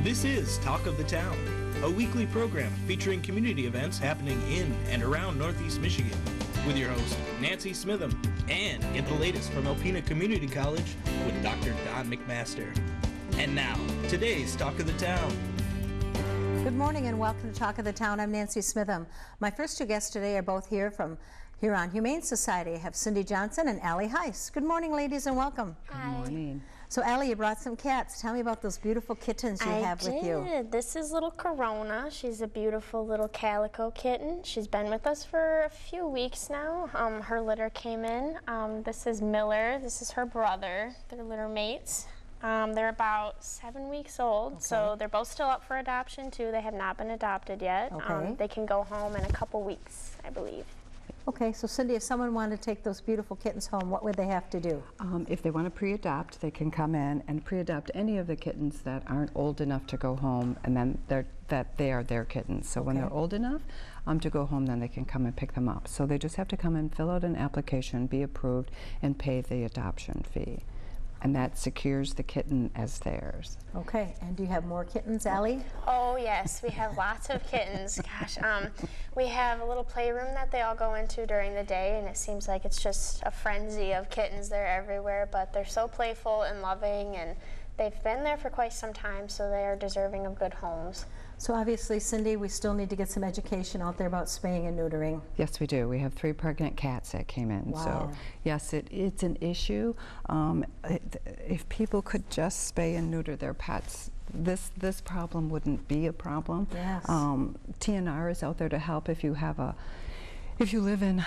This is Talk of the Town, a weekly program featuring community events happening in and around Northeast Michigan, with your host, Nancy Smitham, and get the latest from Alpena Community College with Dr. Don McMaster. And now, today's Talk of the Town. Good morning and welcome to Talk of the Town. I'm Nancy Smitham. My first two guests today are both here from Hereon Humane Society. I have Cindy Johnson and Allie Heiss. Good morning, ladies, and welcome. Hi. Good morning. So, Allie, you brought some cats. Tell me about those beautiful kittens you have with you. I did. This is little Corona. She's a beautiful little calico kitten. She's been with us for a few weeks now. Her litter came in. This is Miller. This is her brother. They're litter mates. They're about 7 weeks old, so they're both still up for adoption, too. They have not been adopted yet. They can go home in a couple weeks, I believe. Okay, so Cindy, if someone wanted to take those beautiful kittens home, what would they have to do? If they want to pre-adopt, they can come in and pre-adopt any of the kittens that aren't old enough to go home, and then they are their kittens. So when they're old enough to go home, then they can come and pick them up. So they just have to come and fill out an application, be approved, and pay the adoption fee. And that secures the kitten as theirs. Okay, and do you have more kittens, Allie? Oh yes, we have lots of kittens. Gosh, we have a little playroom that they all go into during the day, and it seems like it's just a frenzy of kittens. They're everywhere, but they're so playful and loving, and they've been there for quite some time, so they are deserving of good homes. So obviously, Cindy, we still need to get some education out there about spaying and neutering. Yes, we do. We have 3 pregnant cats that came in. Wow. So yes, it's an issue. If people could just spay and neuter their pets, this problem wouldn't be a problem. Yes. TNR is out there to help if you live in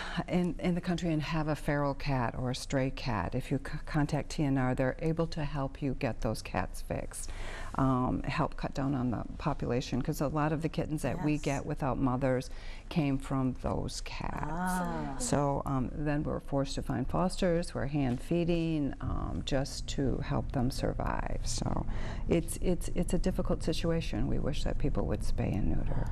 the country and have a feral cat or a stray cat. If you contact TNR, they're able to help you get those cats fixed, help cut down on the population, because a lot of the kittens that we get without mothers came from those cats. So then we're forced to find fosters. We're hand feeding just to help them survive. So it's a difficult situation. We wish that people would spay and neuter.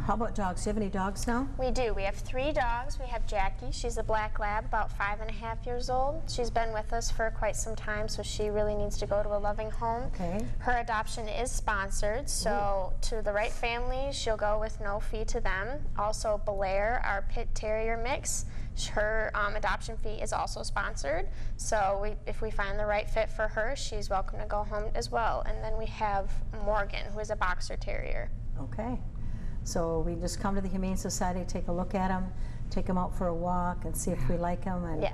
How about dogs? Do you have any dogs now? We do. We have 3 dogs. We have Jackie. She's a black lab, about 5.5 years old. She's been with us for quite some time, so she really needs to go to a loving home. Okay. Her adoption is sponsored, so to the right family, she'll go with no fee to them. Also, Blair, our pit terrier mix, her adoption fee is also sponsored. So if we find the right fit for her, she's welcome to go home as well. And then we have Morgan, who is a boxer terrier. Okay. So we just come to the Humane Society, take a look at them, take them out for a walk and see if we like them, and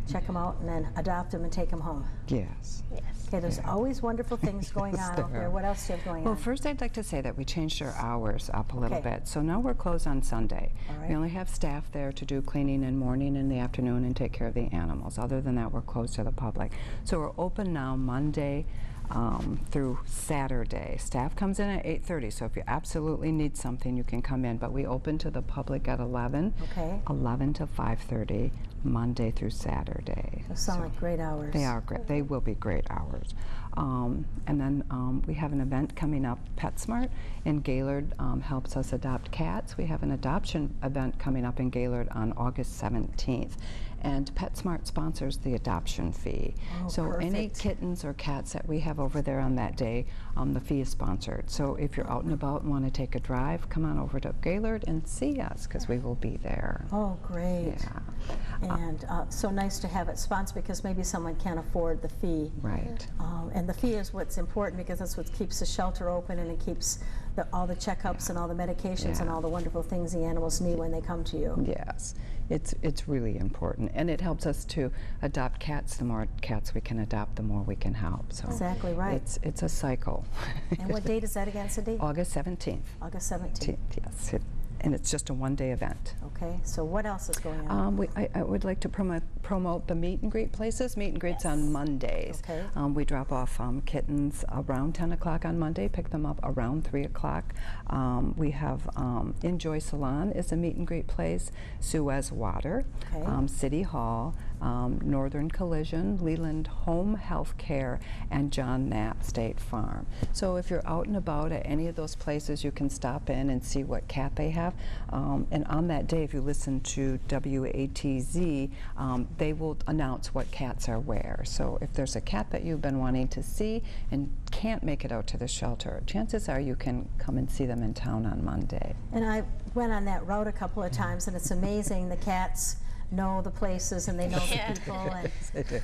check them out, and then adopt them and take them home. Yes. Yes. Okay, there's always wonderful things going on out there. What else do you have going on? Well, first I'd like to say that we changed our hours up a little bit. So now we're closed on Sunday. We only have staff there to do cleaning in morning and the afternoon and take care of the animals. Other than that, we're closed to the public. So we're open now Monday through Saturday. Staff comes in at 8:30, so if you absolutely need something, you can come in. But we open to the public at 11, 11 to 5:30, Monday through Saturday. Those sound like great hours. They are great. They will be great hours. And then we have an event coming up. PetSmart in Gaylord helps us adopt cats. We have an adoption event coming up in Gaylord on August 17th. And PetSmart sponsors the adoption fee. So any kittens or cats that we have over there on that day, the fee is sponsored. So if you're out and about and want to take a drive, come on over to Gaylord and see us, because we will be there. Oh, great. Yeah. And so nice to have it sponsored, because maybe someone can't afford the fee. Right. And the fee is what's important, because that's what keeps the shelter open, and it keeps all the checkups and all the medications and all the wonderful things the animals need when they come to you. Yes, it's really important, and it helps us to adopt cats. The more cats we can adopt, the more we can help. So exactly right. It's a cycle. And what date is that again, Cindy? August 17th. August 17th. Yes. And it's just a one-day event. Okay, so what else is going on? I would like to promote the meet and greet places. Meet and greets on Mondays. Okay. We drop off kittens around 10 o'clock on Monday, pick them up around 3 o'clock. We have Enjoy Salon is a meet and greet place, Suez Water, City Hall, Northern Collision, Leland Home Health Care, and John Knapp State Farm. So if you're out and about at any of those places, you can stop in and see what cat they have. And on that day, if you listen to WATZ, they will announce what cats are where. So if there's a cat that you've been wanting to see and can't make it out to the shelter, chances are you can come and see them in town on Monday. And I went on that route a couple of times, and it's amazing. The cats know the places and they know the people, and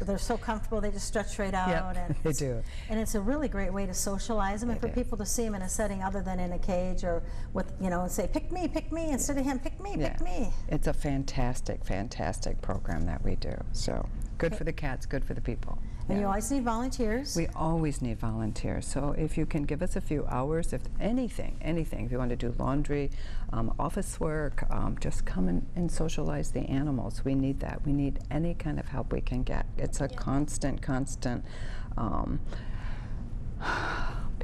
they're so comfortable they just stretch right out. And they do. And it's a really great way to socialize them and for people to see them in a setting other than in a cage or with, you know, and say, pick me, instead of him, pick me, pick me. It's a fantastic, fantastic program that we do. So good for the cats, good for the people. And you always need volunteers. We always need volunteers. So if you can give us a few hours, if anything, if you want to do laundry, office work, just come and socialize the animals. We need that. We need any kind of help we can get. It's a constant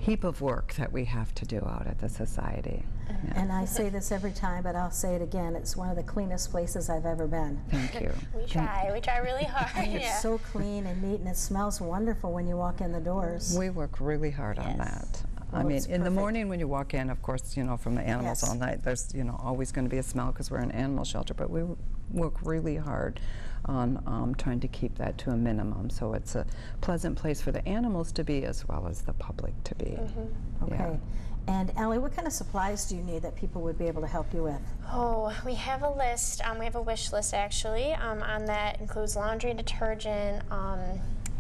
heap of work that we have to do out at the society. Yeah. And I say this every time, but I'll say it again. It's one of the cleanest places I've ever been. Thank you. We try really hard. It's so clean and neat, and it smells wonderful when you walk in the doors. We work really hard on that. Well, I mean, in the morning when you walk in, of course, you know, from the animals all night, there's, you know, always going to be a smell because we're an animal shelter, but we work really hard on trying to keep that to a minimum. So it's a pleasant place for the animals to be as well as the public to be. Okay. Yeah. And Allie, what kind of supplies do you need that people would be able to help you with? Oh, we have a list. We have a wish list actually. On that includes laundry detergent,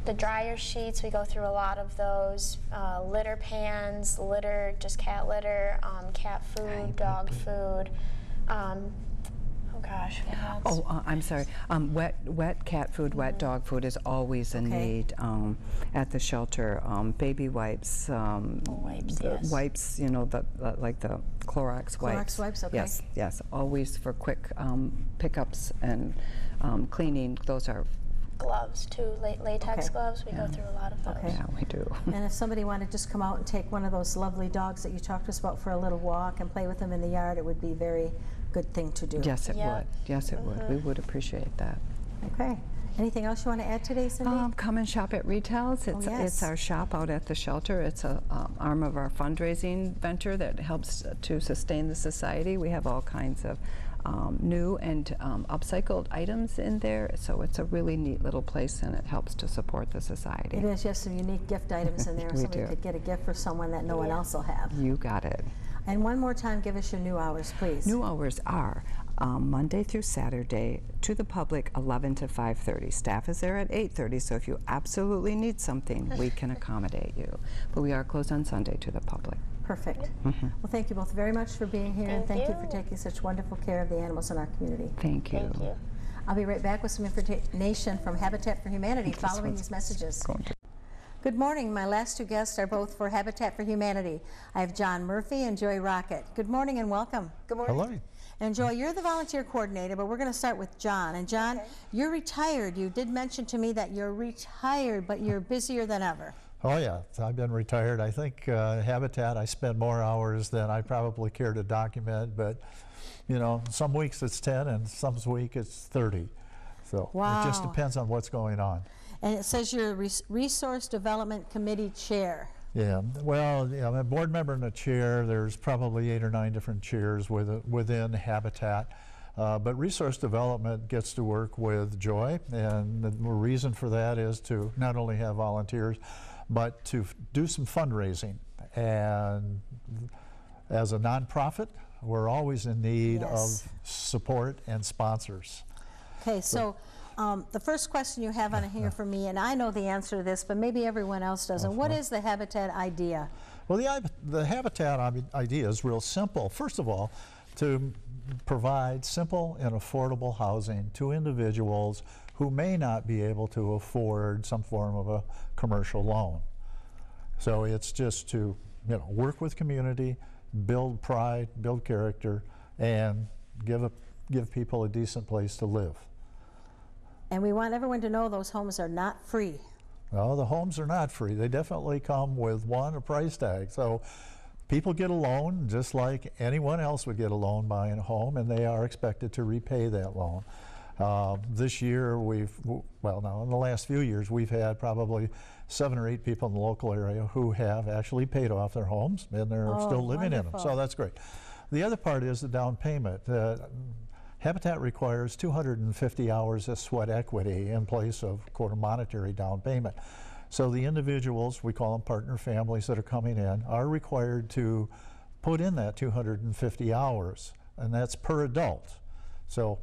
the dryer sheets. We go through a lot of those. Litter pans, litter, just cat litter, cat food, dog food. Oh gosh, what else? Oh, I'm sorry. Wet cat food, wet dog food is always a need at the shelter. Baby wipes, wipes, you know, like the Clorox wipes. Clorox wipes, okay. Yes, always for quick pickups and cleaning. Those are gloves too, latex gloves. We go through a lot of those. Yeah, we do. And if somebody wanted to just come out and take one of those lovely dogs that you talked to us about for a little walk and play with them in the yard, it would be a very good thing to do. Yes, it would. Yes, it would. We would appreciate that. Okay. Anything else you want to add today, Cindy? Come and shop at Retails. It's our shop out at the shelter. It's an arm of our fundraising venture that helps to sustain the society. We have all kinds of new and upcycled items in there, so it's a really neat little place, and it helps to support the society. It is, yes, some unique gift items in there. Somebody could get a gift for someone that no one else will have. You got it. And one more time, give us your new hours, please. New hours are Monday through Saturday to the public, 11 to 5:30. Staff is there at 8:30, so if you absolutely need something, we can accommodate you. But we are closed on Sunday to the public. Perfect. Well, thank you both very much for being here, and thank you for taking such wonderful care of the animals in our community. Thank you. Thank you. I'll be right back with some information from Habitat for Humanity following these messages. Good morning. My last two guests are both for Habitat for Humanity. I have John Murphy and Joy Rocket. Good morning and welcome. Good morning. Hello. And Joy, you're the volunteer coordinator, but we're going to start with John. And John, you're retired. You did mention to me that you're retired, but you're busier than ever. Oh yeah, I've been retired. I think Habitat, I spend more hours than I probably care to document, but you know, some weeks it's 10 and some weeks it's 30. So it just depends on what's going on. And it says you're Resource Development Committee Chair. Yeah, well, I'm a board member and a chair. There's probably 8 or 9 different chairs within Habitat. But resource development gets to work with Joy, and the reason for that is to not only have volunteers, but to do some fundraising. And as a nonprofit, we're always in need of support and sponsors. Okay, so the first question you have on here for me, and I know the answer to this, but maybe everyone else doesn't. What is the Habitat idea? Well, the Habitat idea is real simple. First of all, to provide simple and affordable housing to individuals who may not be able to afford some form of a commercial loan. So it's just to, you know, work with community, build pride, build character, and give people a decent place to live. And we want everyone to know those homes are not free. Well, the homes are not free. They definitely come with a price tag. So people get a loan just like anyone else would get a loan buying a home, and they are expected to repay that loan. This year in the last few years, we've had probably 7 or 8 people in the local area who have actually paid off their homes, and they're still living in them. So that's great. The other part is the down payment. Habitat requires 250 hours of sweat equity in place of quote monetary down payment. So the individuals, we call them partner families that are coming in, are required to put in that 250 hours, and that's per adult. So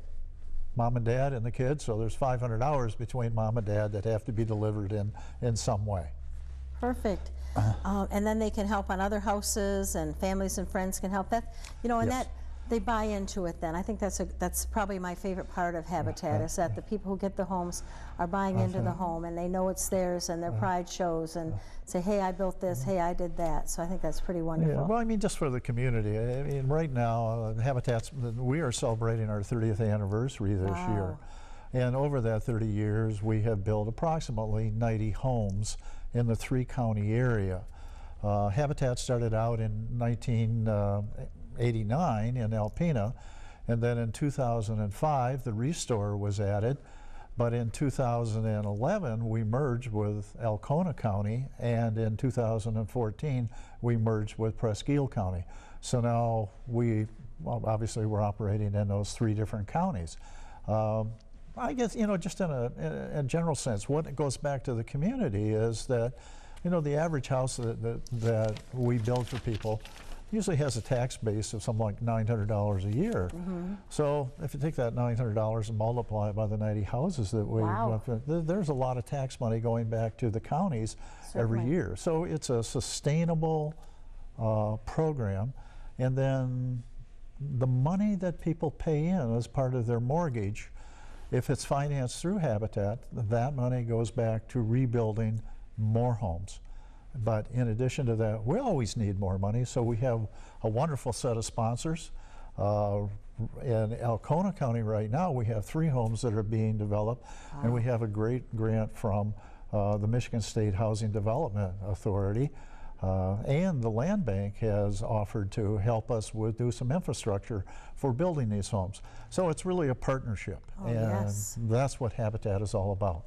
mom and dad and the kids, so there's 500 hours between mom and dad that have to be delivered in some way. Perfect. And then they can help on other houses, and families and friends can help. That, you know, and Yes. that they buy into it then. I think that's probably my favorite part of Habitat, is that the people who get the homes are buying into the home, and they know it's theirs, and their pride shows, and say, hey, I built this, hey, I did that. So I think that's pretty wonderful. Yeah, well, I mean, just for the community. I mean, right now, Habitat's, we are celebrating our 30th anniversary this year. And over that 30 years, we have built approximately 90 homes in the 3-county area. Habitat started out in 1989 in Alpena, and then in 2005 the Restore was added, but in 2011 we merged with Alcona County, and in 2014 we merged with Presque Isle County. So now we, well, obviously we're operating in those 3 different counties. I guess, you know, just in a general sense, what goes back to the community is that, you know, the average house that we build for people usually has a tax base of something like $900 a year. So if you take that $900 and multiply it by the 90 houses that we, there's a lot of tax money going back to the counties every year. So it's a sustainable program. And then the money that people pay in as part of their mortgage, if it's financed through Habitat, that money goes back to rebuilding more homes. But in addition to that, we always need more money, so we have a wonderful set of sponsors. In Alcona County right now, we have 3 homes that are being developed, and we have a great grant from the Michigan State Housing Development Authority, and the Land Bank has offered to help us do some infrastructure for building these homes. So it's really a partnership, and that's what Habitat is all about.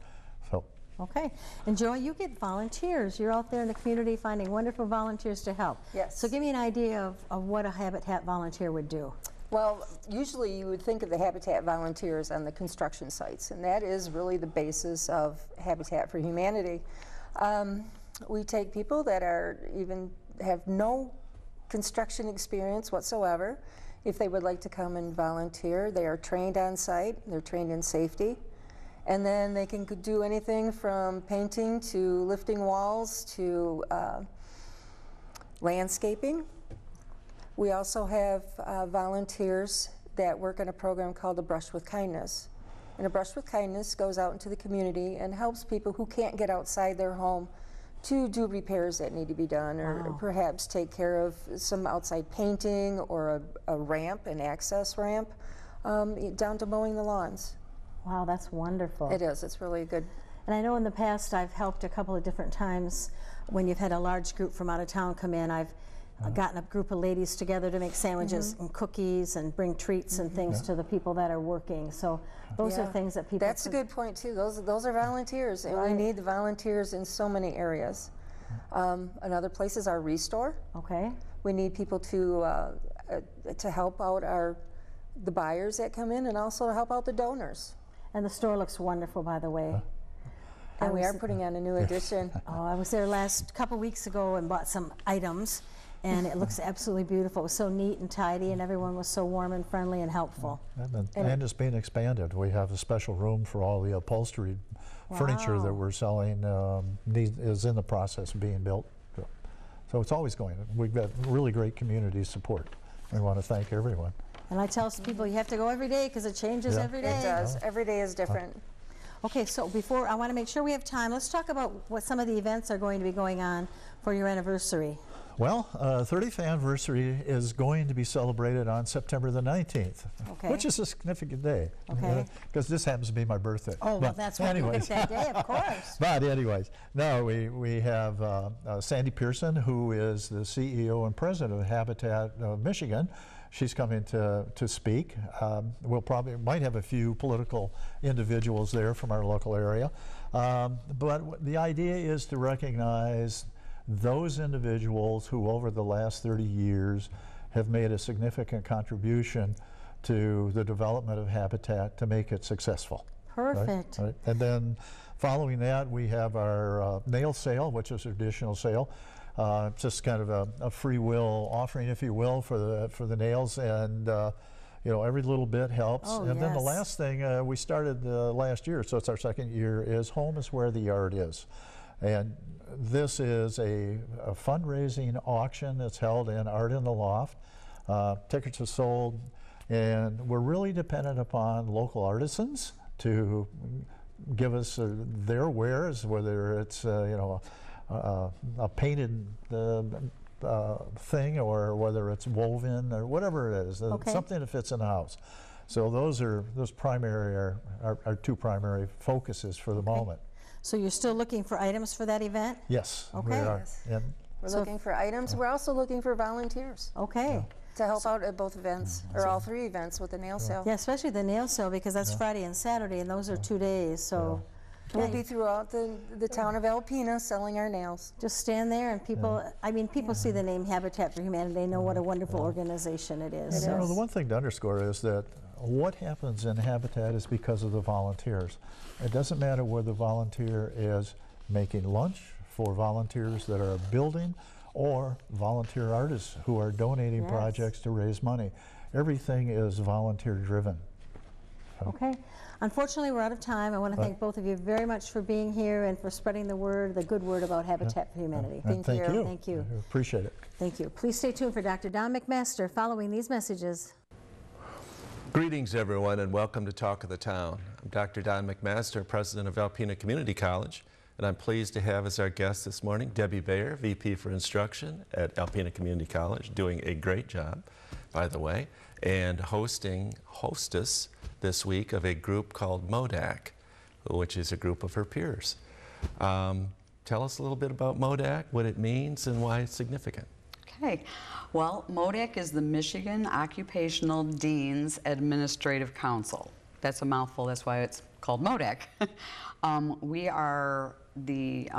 So. Okay. And Joy, you get volunteers. You're out there in the community finding wonderful volunteers to help. Yes. So give me an idea of what a Habitat volunteer would do. Well, usually you would think of the Habitat volunteers on the construction sites, and that is really the basis of Habitat for Humanity. We take people that have no construction experience whatsoever. If they would like to come and volunteer, they are trained on site, they're trained in safety, and then they can do anything from painting to lifting walls to landscaping. We also have volunteers that work on a program called A Brush with Kindness. And A Brush with Kindness goes out into the community and helps people who can't get outside their home to do repairs that need to be done, or perhaps take care of some outside painting or a ramp, an access ramp, down to mowing the lawns. Wow, that's wonderful. It is. It's really good. And I know in the past I've helped a couple of different times when you've had a large group from out of town come in. I've gotten a group of ladies together to make sandwiches and cookies and bring treats and things to the people that are working. So those are things that people... That's a good point too. Those are volunteers, and we need the volunteers in so many areas. Another place is our Restore. Okay. We need people to help out the buyers that come in, and also to help out the donors. And the store looks wonderful, by the way. And we are putting on a new addition. I was there couple weeks ago and bought some items, and it looks absolutely beautiful. It was so neat and tidy, and everyone was so warm and friendly and helpful. And it's being expanded. We have a special room for all the upholstery furniture that we're selling, is in the process of being built. So it's always going. We've got really great community support. We want to thank everyone. And I tell people you have to go every day because it changes every day. It does. Every day is different. Okay, so before, I want to make sure we have time. Let's talk about what some of the events are going to be going on for your anniversary. Well, 30th anniversary is going to be celebrated on September the 19th, which is a significant day. Because this happens to be my birthday. Oh, well, that's why you picked that day, of course. But anyways, no, we have Sandy Pearson, who is the CEO and president of Habitat of Michigan. She's coming to speak. We'll might have a few political individuals there from our local area. But the idea is to recognize those individuals who over the last 30 years have made a significant contribution to the development of habitat to make it successful. Perfect. Right? And then following that, we have our nail sale, which is a traditional sale. Just kind of a free will offering, if you will, for the nails, and you know, every little bit helps. Oh, and then the yes. last thing we started last year, so it's our second year, is Home is Where the Yard Is. And this is a fundraising auction that's held in Art in the Loft. Tickets are sold, and we're really dependent upon local artisans to give us their wares, whether it's you know, a painted thing, or whether it's woven, or whatever it is, something that fits in the house. So those primary are our two primary focuses for the moment. So you're still looking for items for that event? Yes, Okay. we are. Yes. And We're looking for items. We're also looking for volunteers Okay. to help out at both events, or all three events with the nail sale. Yeah, especially the nail sale, because that's Friday and Saturday, and those are 2 days, so. We'll be throughout the town of Alpena selling our nails. Just stand there, and people, I mean, people see the name Habitat for Humanity, they know what a wonderful organization it is. you know, the one thing to underscore is that what happens in Habitat is because of the volunteers. It doesn't matter whether the volunteer is making lunch for volunteers that are building, or volunteer artists who are donating projects to raise money. Everything is volunteer driven. Okay. Unfortunately, we're out of time. I want to thank both of you very much for being here and for spreading the word, the good word about Habitat for Humanity. And thank you. Thank you. I appreciate it. Thank you. Please stay tuned for Dr. Don McMaster following these messages. Greetings, everyone, and welcome to Talk of the Town. I'm Dr. Don McMaster, president of Alpena Community College, and I'm pleased to have as our guest this morning Debbie Bayer, VP for Instruction at Alpena Community College, doing a great job, by the way, and hostess this week of a group called MODAC, which is a group of her peers. Tell us a little bit about MODAC, what it means, and why it's significant. Okay. Well, MODAC is the Michigan Occupational Deans Administrative Council. That's a mouthful, that's why it's called MODAC. We are the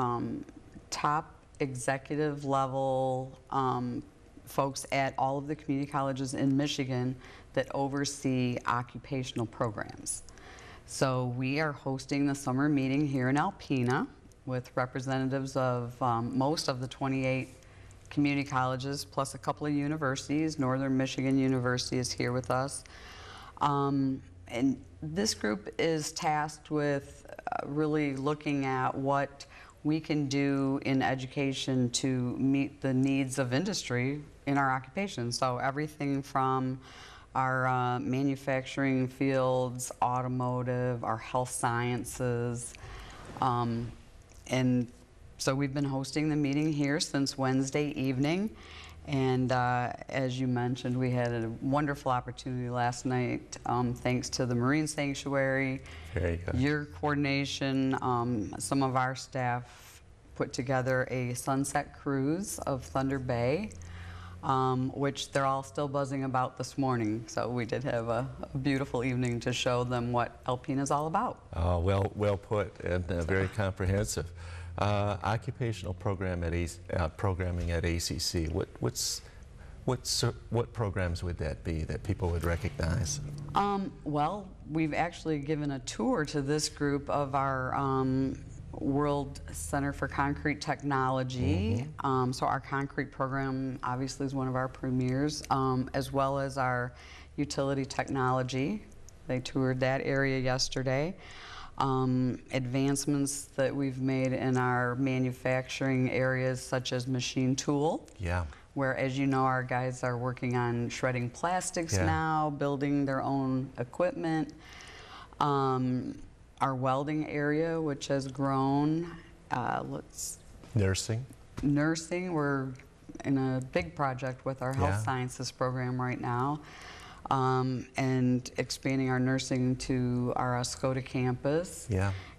top executive level folks at all of the community colleges in Michigan that oversee occupational programs. So we are hosting the summer meeting here in Alpena with representatives of most of the 28 community colleges, plus a couple of universities. Northern Michigan University is here with us. And this group is tasked with really looking at what we can do in education to meet the needs of industry in our occupation. So everything from our manufacturing fields, automotive, our health sciences, and so we've been hosting the meeting here since Wednesday evening, and as you mentioned, we had a wonderful opportunity last night, thanks to the Marine Sanctuary, your coordination. Some of our staff put together a sunset cruise of Thunder Bay, which they're all still buzzing about this morning. So we did have a beautiful evening to show them what Alpena is all about. Oh, well put, and very comprehensive. Occupational programming at ACC. What programs would that be that people would recognize? Well, we've actually given a tour to this group of our World Center for Concrete Technology. So our concrete program obviously is one of our premiers, as well as our utility technology. They toured that area yesterday. Advancements that we've made in our manufacturing areas, such as machine tool. Yeah. Where, as you know, our guys are working on shredding plastics now, building their own equipment. Our welding area, which has grown. Nursing. Nursing, we're in a big project with our health sciences program right now. And expanding our nursing to our Oscoda campus,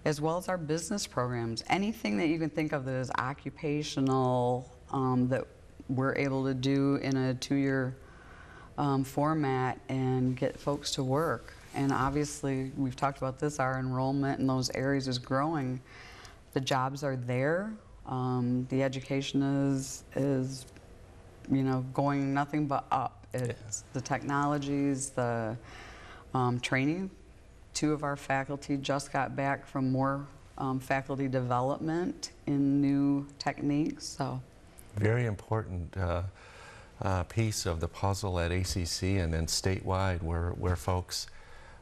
as well as our business programs. Anything that you can think of that is occupational that we're able to do in a 2-year format and get folks to work. And obviously, we've talked about this, our enrollment in those areas is growing. The jobs are there. The education is you know, going nothing but up. It's the technologies, the training. 2 of our faculty just got back from more faculty development in new techniques. So, very important piece of the puzzle at ACC and then statewide, where folks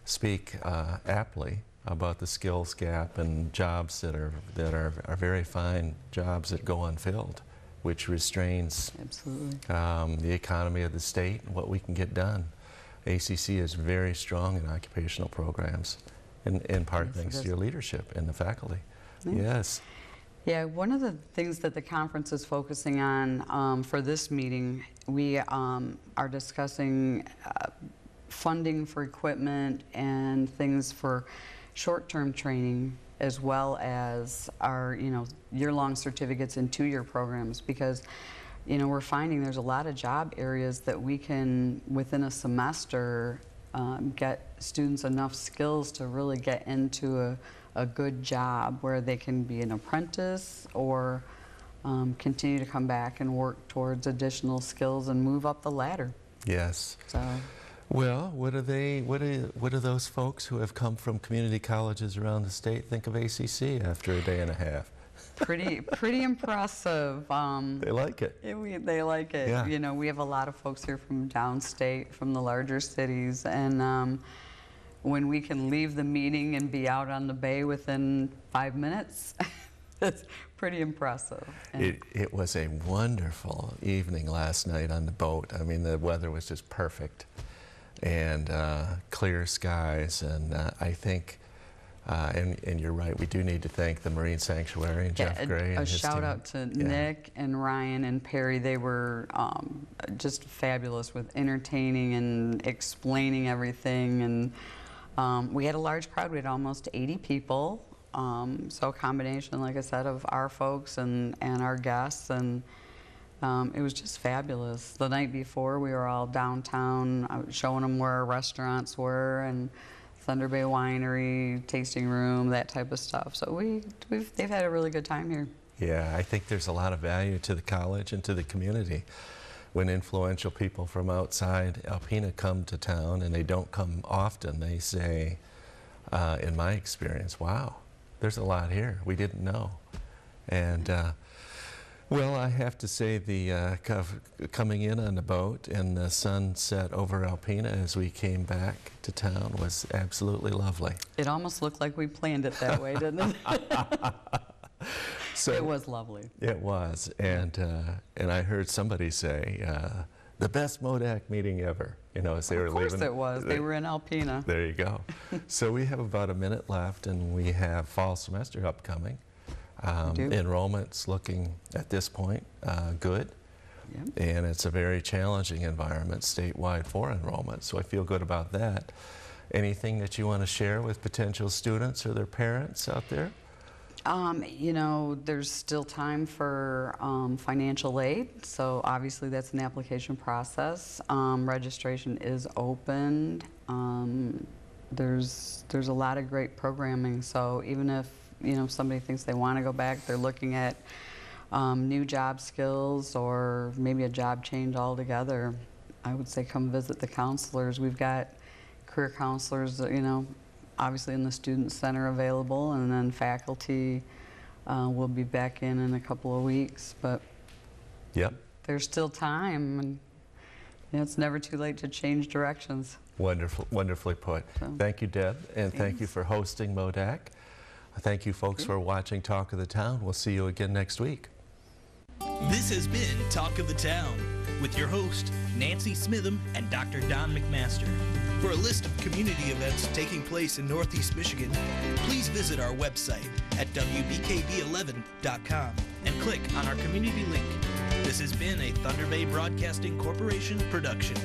speak aptly about the skills gap and jobs that are very fine jobs that go unfilled, which restrains the economy of the state and what we can get done. ACC is very strong in occupational programs, in part thanks to your leadership and the faculty. Yes. Yeah, one of the things that the conference is focusing on for this meeting, we are discussing funding for equipment and things for short-term training, as well as our year-long certificates and 2-year programs, because we're finding there's a lot of job areas that we can, within a semester, get students enough skills to really get into a good job where they can be an apprentice or continue to come back and work towards additional skills and move up the ladder. Yes. So. Well, what do those folks who have come from community colleges around the state think of ACC after a day and a half? Pretty impressive. They like it. They like it. Yeah. We have a lot of folks here from downstate, from the larger cities, and when we can leave the meeting and be out on the bay within 5 minutes, it's pretty impressive. It was a wonderful evening last night on the boat. I mean, the weather was just perfect, and clear skies, and I think, and you're right, we do need to thank the Marine Sanctuary and Jeff Gray and his team. A shout out to Nick and Ryan and Perry. They were just fabulous with entertaining and explaining everything, and we had a large crowd. We had almost 80 people, so a combination, like I said, of our folks and our guests, and it was just fabulous. The night before, we were all downtown, showing them where our restaurants were, and Thunder Bay Winery, tasting room, that type of stuff. So they've had a really good time here. Yeah, I think there's a lot of value to the college and to the community when influential people from outside Alpena come to town, and they don't come often. They say, in my experience, wow, there's a lot here we didn't know. And well, I have to say, the coming in on the boat and the sun set over Alpena as we came back to town was absolutely lovely. It almost looked like we planned it that way, didn't it? So it was lovely. It was, and I heard somebody say, the best MODAC meeting ever, as they were leaving. Of course it was. They were in Alpena. There you go. So we have about a minute left, and we have fall semester upcoming. Enrollment's looking, at this point, good. Yep. And it's a very challenging environment statewide for enrollment, so I feel good about that. Anything that you want to share with potential students or their parents out there? There's still time for financial aid, so obviously that's an application process. Registration is opened. There's a lot of great programming, so even if somebody thinks they want to go back, they're looking at new job skills or maybe a job change altogether, I would say come visit the counselors. We've got career counselors, obviously in the Student Center available, and then faculty will be back in a couple of weeks. But yep, there's still time, and it's never too late to change directions. Wonderfully put. So, thank you, Deb, and thank you for hosting MODAC. Thank you, folks, for watching Talk of the Town. We'll see you again next week. This has been Talk of the Town with your host, Nancy Smitham and Dr. Don McMaster. For a list of community events taking place in Northeast Michigan, please visit our website at wbkb11.com and click on our community link. This has been a Thunder Bay Broadcasting Corporation production.